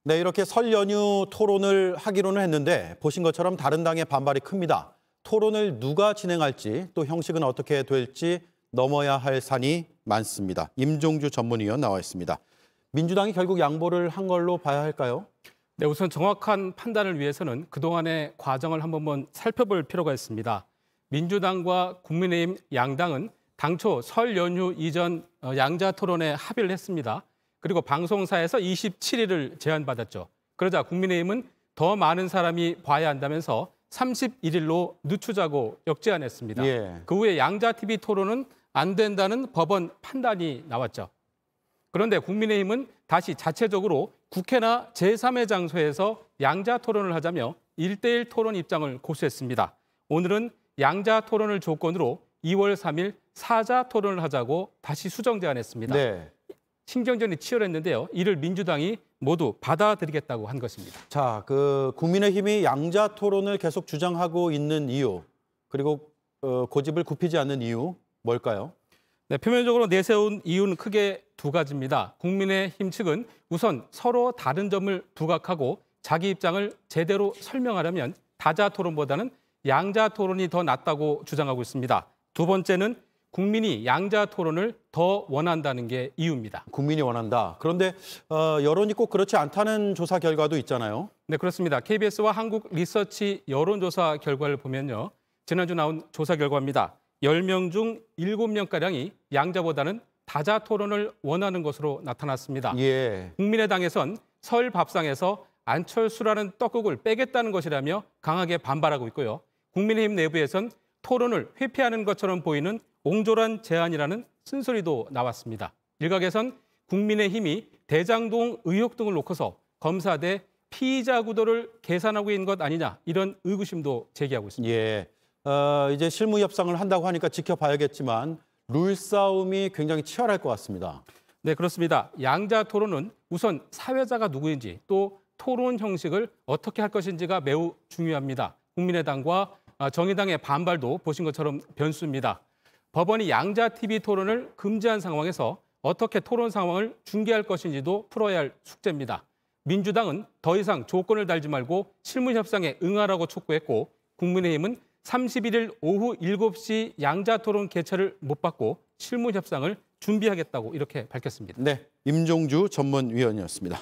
네, 이렇게 설 연휴 토론을 하기로는 했는데 보신 것처럼 다른 당의 반발이 큽니다. 토론을 누가 진행할지 또 형식은 어떻게 될지 넘어야 할 산이 많습니다. 임종주 전문위원 나와 있습니다. 민주당이 결국 양보를 한 걸로 봐야 할까요? 네, 우선 정확한 판단을 위해서는 그동안의 과정을 한 번만 살펴볼 필요가 있습니다. 민주당과 국민의힘 양당은 당초 설 연휴 이전 양자 토론에 합의를 했습니다. 그리고 방송사에서 27일을 제안받았죠. 그러자 국민의힘은 더 많은 사람이 봐야 한다면서 31일로 늦추자고 역제안했습니다. 그 후에 양자TV 토론은 안 된다는 법원 판단이 나왔죠. 그런데 국민의힘은 다시 자체적으로 국회나 제3의 장소에서 양자 토론을 하자며 1대1 토론 입장을 고수했습니다. 오늘은 양자 토론을 조건으로 2월 3일 사자 토론을 하자고 다시 수정 제안했습니다. 네. 신경전이 치열했는데요. 이를 민주당이 모두 받아들이겠다고 한 것입니다. 자, 국민의힘이 양자 토론을 계속 주장하고 있는 이유, 그리고 고집을 굽히지 않는 이유 뭘까요? 네, 표면적으로 내세운 이유는 크게 두 가지입니다. 국민의힘 측은 우선 서로 다른 점을 부각하고 자기 입장을 제대로 설명하려면 다자 토론보다는 양자 토론이 더 낫다고 주장하고 있습니다. 두 번째는 국민이 양자 토론을 더 원한다는 게 이유입니다. 국민이 원한다. 그런데 여론이 꼭 그렇지 않다는 조사 결과도 있잖아요. 네, 그렇습니다. KBS와 한국 리서치 여론조사 결과를 보면요. 지난주 나온 조사 결과입니다. 10명 중 7명가량이 양자보다는 다자 토론을 원하는 것으로 나타났습니다. 국민의당에선 설 밥상에서 안철수라는 떡국을 빼겠다는 것이라며 강하게 반발하고 있고요. 국민의힘 내부에선 토론을 회피하는 것처럼 보이는 옹졸한 제안이라는 쓴소리도 나왔습니다. 일각에선 국민의힘이 대장동 의혹 등을 놓고서 검사 대 피의자 구도를 계산하고 있는 것 아니냐 이런 의구심도 제기하고 있습니다. 이제 실무 협상을 한다고 하니까 지켜봐야겠지만 룰싸움이 굉장히 치열할 것 같습니다. 네, 그렇습니다. 양자 토론은 우선 사회자가 누구인지 또 토론 형식을 어떻게 할 것인지가 매우 중요합니다. 국민의당과 정의당의 반발도 보신 것처럼 변수입니다. 법원이 양자TV 토론을 금지한 상황에서 어떻게 토론 상황을 중계할 것인지도 풀어야 할 숙제입니다. 민주당은 더 이상 조건을 달지 말고 실무 협상에 응하라고 촉구했고 국민의힘은 31일 오후 7시 양자 토론 개최를 못 받고 실무 협상을 준비하겠다고 이렇게 밝혔습니다. 네, 임종주 전문위원이었습니다.